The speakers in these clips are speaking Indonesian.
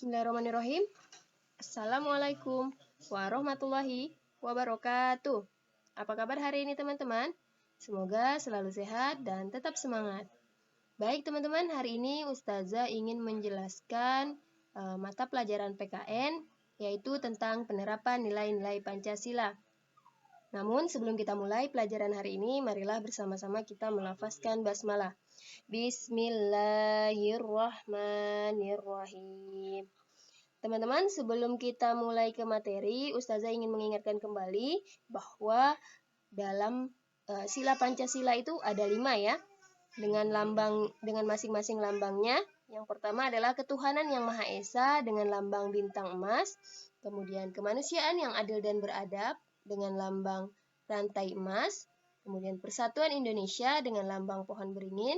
Bismillahirrahmanirrahim. Assalamualaikum warahmatullahi wabarakatuh. Apa kabar hari ini teman-teman? Semoga selalu sehat dan tetap semangat. Baik teman-teman, hari ini Ustazah ingin menjelaskan mata pelajaran PKN, yaitu tentang penerapan nilai-nilai Pancasila. Namun sebelum kita mulai pelajaran hari ini, marilah bersama-sama kita melafazkan basmalah. Bismillahirrahmanirrahim. Teman-teman, sebelum kita mulai ke materi, Ustazah ingin mengingatkan kembali bahwa dalam sila Pancasila itu ada 5 ya, dengan masing-masing lambangnya. Yang pertama adalah ketuhanan yang Maha Esa dengan lambang bintang emas, kemudian kemanusiaan yang adil dan beradab dengan lambang rantai emas, kemudian persatuan Indonesia dengan lambang pohon beringin,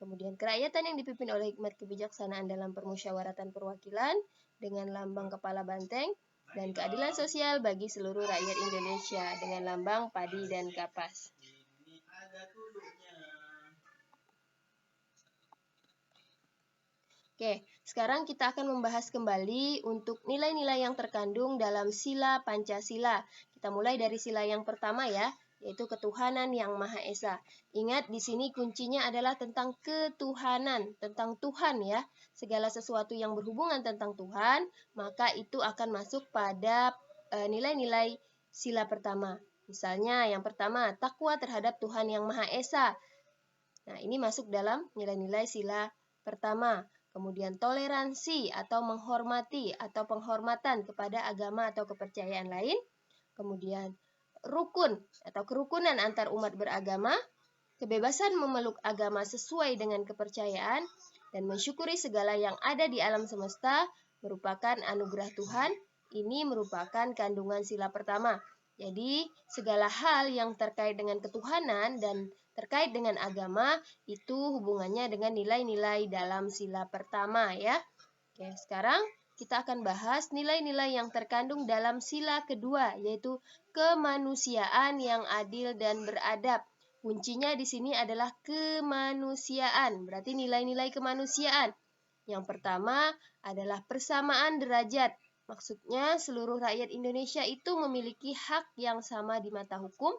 kemudian kerakyatan yang dipimpin oleh hikmat kebijaksanaan dalam permusyawaratan perwakilan dengan lambang kepala banteng, dan keadilan sosial bagi seluruh rakyat Indonesia dengan lambang padi dan kapas. Oke, sekarang kita akan membahas kembali untuk nilai-nilai yang terkandung dalam sila Pancasila. Kita mulai dari sila yang pertama ya, yaitu ketuhanan yang Maha Esa. Ingat, di sini kuncinya adalah tentang ketuhanan, tentang Tuhan ya. Segala sesuatu yang berhubungan tentang Tuhan, maka itu akan masuk pada nilai-nilai sila pertama. Misalnya yang pertama, takwa terhadap Tuhan yang Maha Esa. Nah, ini masuk dalam nilai-nilai sila pertama. Kemudian toleransi atau menghormati atau penghormatan kepada agama atau kepercayaan lain. Kemudian rukun atau kerukunan antar umat beragama, kebebasan memeluk agama sesuai dengan kepercayaan, dan mensyukuri segala yang ada di alam semesta merupakan anugerah Tuhan. Ini merupakan kandungan sila pertama. Jadi, segala hal yang terkait dengan ketuhanan dan terkait dengan agama itu hubungannya dengan nilai-nilai dalam sila pertama ya. Oke, sekarang kita akan bahas nilai-nilai yang terkandung dalam sila kedua, yaitu kemanusiaan yang adil dan beradab. Kuncinya di sini adalah kemanusiaan, berarti nilai-nilai kemanusiaan. Yang pertama adalah persamaan derajat. Maksudnya seluruh rakyat Indonesia itu memiliki hak yang sama di mata hukum,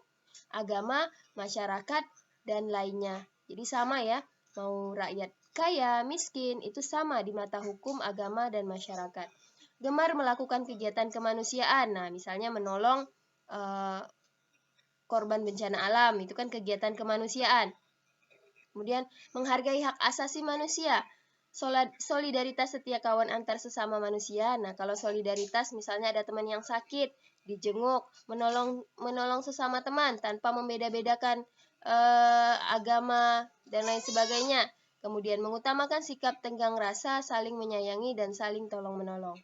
agama, masyarakat, dan lainnya. Jadi sama ya, mau rakyat kaya, miskin, itu sama di mata hukum, agama, dan masyarakat. Gemar melakukan kegiatan kemanusiaan. Nah, misalnya menolong korban bencana alam, itu kan kegiatan kemanusiaan. Kemudian menghargai hak asasi manusia. Solidaritas setia kawan antar sesama manusia. Nah, kalau solidaritas misalnya ada teman yang sakit, dijenguk, menolong sesama teman tanpa membeda-bedakan agama dan lain sebagainya. Kemudian mengutamakan sikap tenggang rasa, saling menyayangi dan saling tolong-menolong.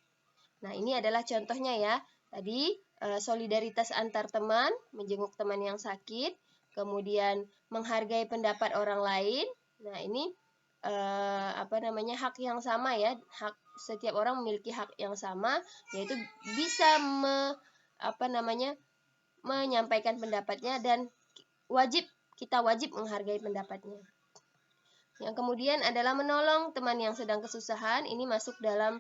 Nah, ini adalah contohnya ya. Tadi solidaritas antar teman, menjenguk teman yang sakit, kemudian menghargai pendapat orang lain. Nah, ini hak yang sama ya. Hak setiap orang memiliki hak yang sama, yaitu bisa menyampaikan pendapatnya dan kita wajib menghargai pendapatnya. Yang kemudian adalah menolong teman yang sedang kesusahan. Ini masuk dalam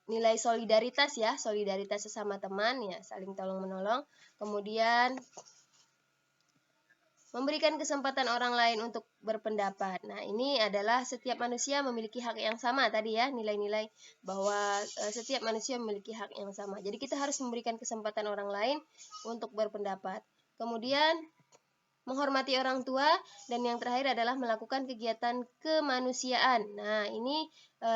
nilai solidaritas ya, solidaritas sesama teman ya, saling tolong menolong. Kemudian memberikan kesempatan orang lain untuk berpendapat. Nah, ini adalah setiap manusia memiliki hak yang sama tadi ya, nilai-nilai bahwa setiap manusia memiliki hak yang sama. Jadi kita harus memberikan kesempatan orang lain untuk berpendapat. Kemudian menghormati orang tua, dan yang terakhir adalah melakukan kegiatan kemanusiaan. Nah, ini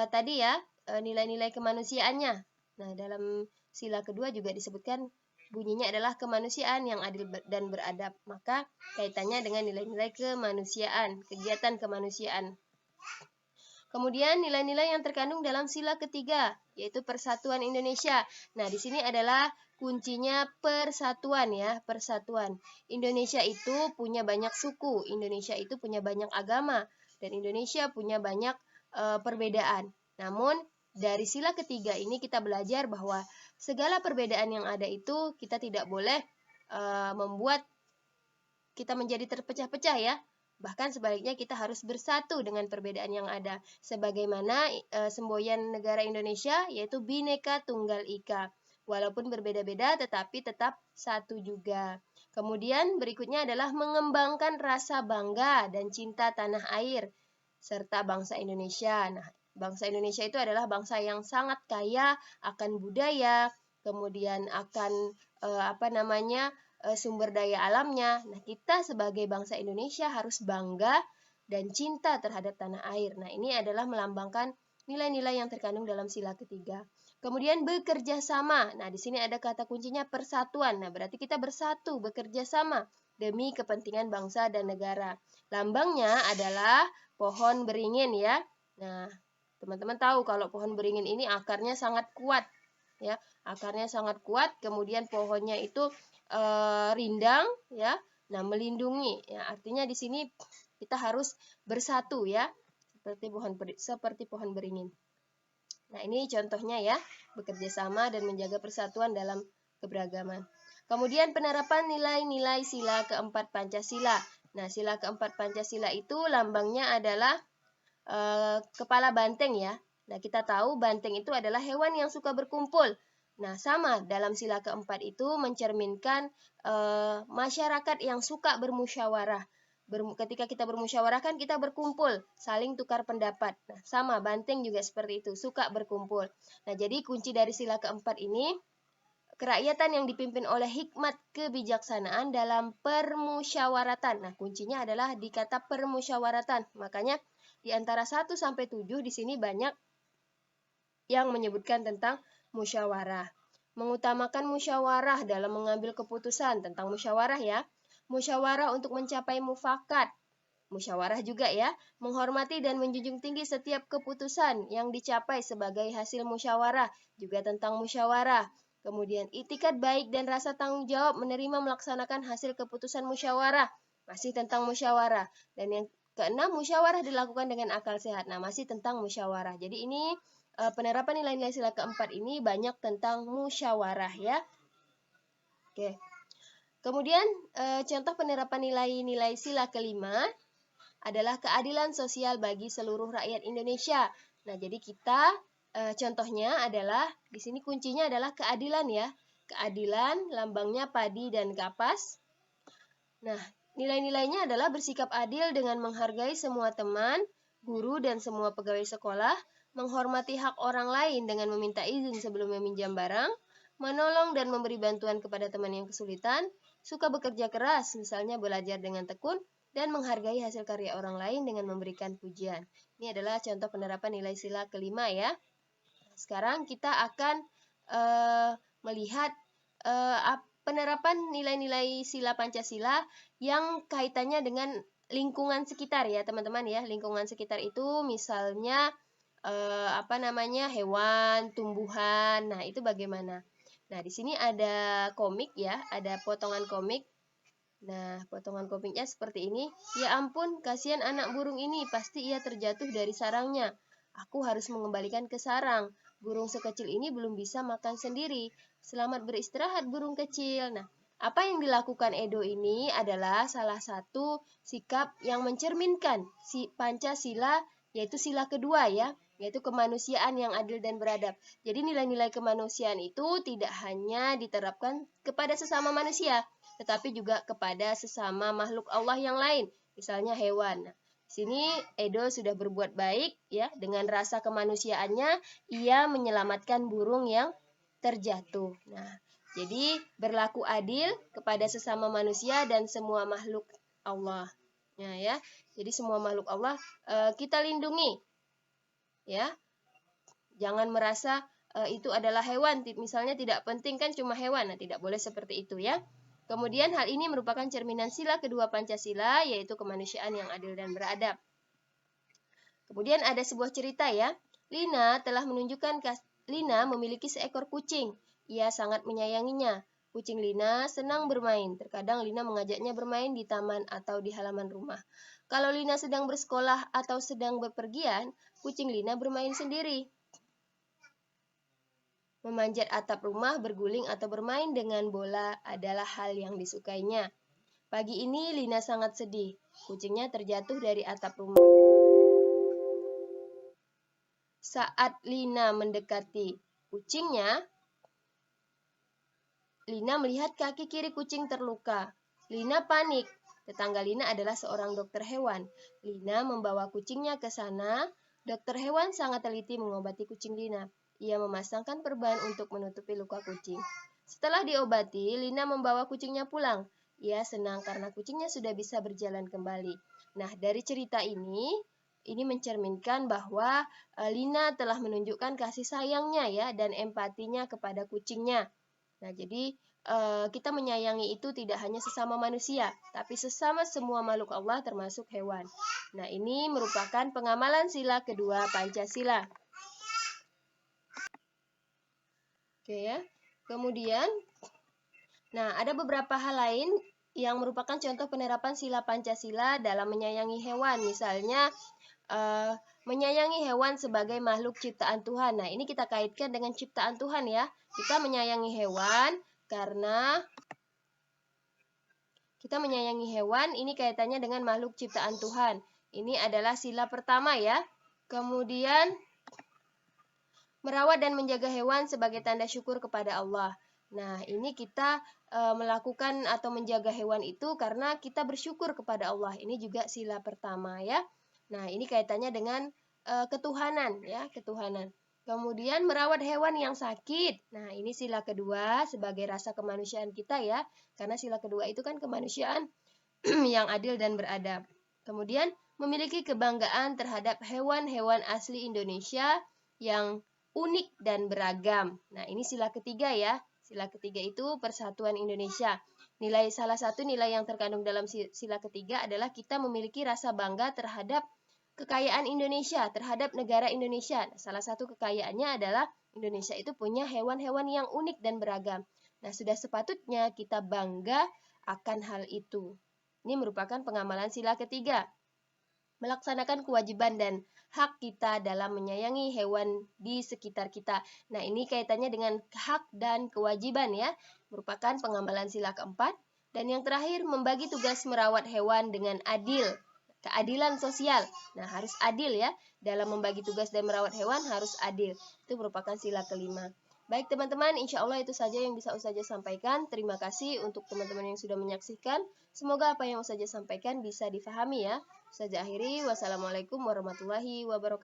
tadi ya nilai-nilai kemanusiaannya. Nah, dalam sila kedua juga disebutkan bunyinya adalah kemanusiaan yang adil dan beradab. Maka kaitannya dengan nilai-nilai kemanusiaan, kegiatan kemanusiaan. Kemudian nilai-nilai yang terkandung dalam sila ketiga, yaitu persatuan Indonesia. Nah, di sini adalah kuncinya persatuan ya, persatuan. Indonesia itu punya banyak suku, Indonesia itu punya banyak agama, dan Indonesia punya banyak perbedaan. Namun, dari sila ketiga ini kita belajar bahwa segala perbedaan yang ada itu kita tidak boleh membuat kita menjadi terpecah-pecah ya. Bahkan sebaliknya kita harus bersatu dengan perbedaan yang ada. Sebagaimana semboyan negara Indonesia yaitu Bhinneka Tunggal Ika. Walaupun berbeda-beda tetapi tetap satu juga. Kemudian berikutnya adalah mengembangkan rasa bangga dan cinta tanah air serta bangsa Indonesia. Nah, bangsa Indonesia itu adalah bangsa yang sangat kaya akan budaya, kemudian akan sumber daya alamnya. Nah, kita sebagai bangsa Indonesia harus bangga dan cinta terhadap tanah air. Nah, ini adalah melambangkan nilai-nilai yang terkandung dalam sila ketiga. Kemudian bekerja sama. Nah, di sini ada kata kuncinya persatuan. Nah, berarti kita bersatu, bekerja sama demi kepentingan bangsa dan negara. Lambangnya adalah pohon beringin ya. Nah, teman-teman tahu kalau pohon beringin ini akarnya sangat kuat ya. Akarnya sangat kuat, kemudian pohonnya itu rindang ya. Nah, melindungi ya. Artinya di sini kita harus bersatu ya, seperti pohon beringin. Nah, ini contohnya ya, bekerja sama dan menjaga persatuan dalam keberagaman. Kemudian penerapan nilai-nilai sila keempat Pancasila. Nah, sila keempat Pancasila itu lambangnya adalah kepala banteng ya. Nah, kita tahu banteng itu adalah hewan yang suka berkumpul. Nah, sama dalam sila keempat itu mencerminkan masyarakat yang suka bermusyawarah. Ketika kita bermusyawarah kan kita berkumpul, saling tukar pendapat. Nah, sama banteng juga seperti itu, suka berkumpul. Nah, jadi kunci dari sila keempat ini kerakyatan yang dipimpin oleh hikmat kebijaksanaan dalam permusyawaratan. Nah, kuncinya adalah di kata permusyawaratan. Makanya di antara 1 sampai 7 di sini banyak yang menyebutkan tentang musyawarah. Mengutamakan musyawarah dalam mengambil keputusan tentang musyawarah ya. Musyawarah untuk mencapai mufakat. Musyawarah juga ya, menghormati dan menjunjung tinggi setiap keputusan yang dicapai sebagai hasil musyawarah, juga tentang musyawarah. Kemudian itikat baik dan rasa tanggung jawab menerima melaksanakan hasil keputusan musyawarah, masih tentang musyawarah. Dan yang keenam, musyawarah dilakukan dengan akal sehat. Nah, masih tentang musyawarah. Jadi ini penerapan nilai-nilai sila keempat ini banyak tentang musyawarah ya. Oke. Kemudian contoh penerapan nilai-nilai sila kelima adalah keadilan sosial bagi seluruh rakyat Indonesia. Nah, jadi kita contohnya adalah di sini kuncinya adalah keadilan ya. Keadilan, lambangnya padi dan kapas. Nah, nilai-nilainya adalah bersikap adil dengan menghargai semua teman, guru, dan semua pegawai sekolah, menghormati hak orang lain dengan meminta izin sebelum meminjam barang, menolong dan memberi bantuan kepada teman yang kesulitan, suka bekerja keras, misalnya belajar dengan tekun, dan menghargai hasil karya orang lain dengan memberikan pujian. Ini adalah contoh penerapan nilai sila kelima ya. Sekarang kita akan melihat penerapan nilai-nilai sila Pancasila yang kaitannya dengan lingkungan sekitar ya teman-teman ya. Lingkungan sekitar itu misalnya hewan, tumbuhan. Nah, itu bagaimana? Nah, di sini ada komik ya, ada potongan komik. Nah, potongan komiknya seperti ini. Ya ampun, kasihan anak burung ini, pasti ia terjatuh dari sarangnya. Aku harus mengembalikan ke sarang. Burung sekecil ini belum bisa makan sendiri. Selamat beristirahat burung kecil. Nah, apa yang dilakukan Edo ini adalah salah satu sikap yang mencerminkan si Pancasila, yaitu sila kedua ya, yaitu kemanusiaan yang adil dan beradab. Jadi nilai-nilai kemanusiaan itu tidak hanya diterapkan kepada sesama manusia, tetapi juga kepada sesama makhluk Allah yang lain, misalnya hewan. Nah, di sini Edo sudah berbuat baik ya, dengan rasa kemanusiaannya ia menyelamatkan burung yang terjatuh. Nah, jadi berlaku adil kepada sesama manusia dan semua makhluk Allah. Ya. Jadi semua makhluk Allah kita lindungi. Ya. Jangan merasa itu adalah hewan, misalnya tidak penting kan cuma hewan. Nah, tidak boleh seperti itu ya. Kemudian hal ini merupakan cerminan sila kedua Pancasila, yaitu kemanusiaan yang adil dan beradab. Kemudian ada sebuah cerita ya. Lina memiliki seekor kucing. Ia sangat menyayanginya. Kucing Lina senang bermain. Terkadang Lina mengajaknya bermain di taman atau di halaman rumah. Kalau Lina sedang bersekolah atau sedang bepergian, kucing Lina bermain sendiri. Memanjat atap rumah, berguling atau bermain dengan bola adalah hal yang disukainya. Pagi ini Lina sangat sedih. Kucingnya terjatuh dari atap rumah. Saat Lina mendekati kucingnya, Lina melihat kaki kiri kucing terluka. Lina panik. Tetangga Lina adalah seorang dokter hewan. Lina membawa kucingnya ke sana. Dokter hewan sangat teliti mengobati kucing Lina. Ia memasangkan perban untuk menutupi luka kucing. Setelah diobati, Lina membawa kucingnya pulang. Ia senang karena kucingnya sudah bisa berjalan kembali. Nah, dari cerita ini mencerminkan bahwa Lina telah menunjukkan kasih sayangnya ya dan empatinya kepada kucingnya. Nah, jadi kita menyayangi itu tidak hanya sesama manusia, tapi sesama semua makhluk Allah termasuk hewan. Nah, ini merupakan pengamalan sila kedua Pancasila. Oke ya. Kemudian, nah ada beberapa hal lain yang merupakan contoh penerapan sila Pancasila dalam menyayangi hewan. Misalnya, menyayangi hewan sebagai makhluk ciptaan Tuhan. Nah, ini kita kaitkan dengan ciptaan Tuhan ya. Kita menyayangi hewan karena kita menyayangi hewan, ini kaitannya dengan makhluk ciptaan Tuhan. Ini adalah sila pertama ya. Kemudian, merawat dan menjaga hewan sebagai tanda syukur kepada Allah. Nah, ini kita melakukan atau menjaga hewan itu karena kita bersyukur kepada Allah. Ini juga sila pertama ya. Nah, ini kaitannya dengan ketuhanan ya, ketuhanan. Kemudian merawat hewan yang sakit. Nah, ini sila kedua sebagai rasa kemanusiaan kita ya. Karena sila kedua itu kan kemanusiaan yang adil dan beradab. Kemudian memiliki kebanggaan terhadap hewan-hewan asli Indonesia yang unik dan beragam. Nah, ini sila ketiga ya. Sila ketiga itu persatuan Indonesia. Salah satu nilai yang terkandung dalam sila ketiga adalah kita memiliki rasa bangga terhadap kekayaan Indonesia, terhadap negara Indonesia. Nah, salah satu kekayaannya adalah Indonesia itu punya hewan-hewan yang unik dan beragam. Nah, sudah sepatutnya kita bangga akan hal itu. Ini merupakan pengamalan sila ketiga. Melaksanakan kewajiban dan hak kita dalam menyayangi hewan di sekitar kita. Nah, ini kaitannya dengan hak dan kewajiban ya. Merupakan pengamalan sila keempat. Dan yang terakhir, membagi tugas merawat hewan dengan adil. Keadilan sosial. Nah, harus adil ya. Dalam membagi tugas dan merawat hewan harus adil. Itu merupakan sila kelima. Baik teman-teman, insya Allah itu saja yang bisa Ustazah sampaikan. Terima kasih untuk teman-teman yang sudah menyaksikan. Semoga apa yang Ustazah sampaikan bisa difahami ya. Ustazah akhiri, wassalamualaikum warahmatullahi wabarakatuh.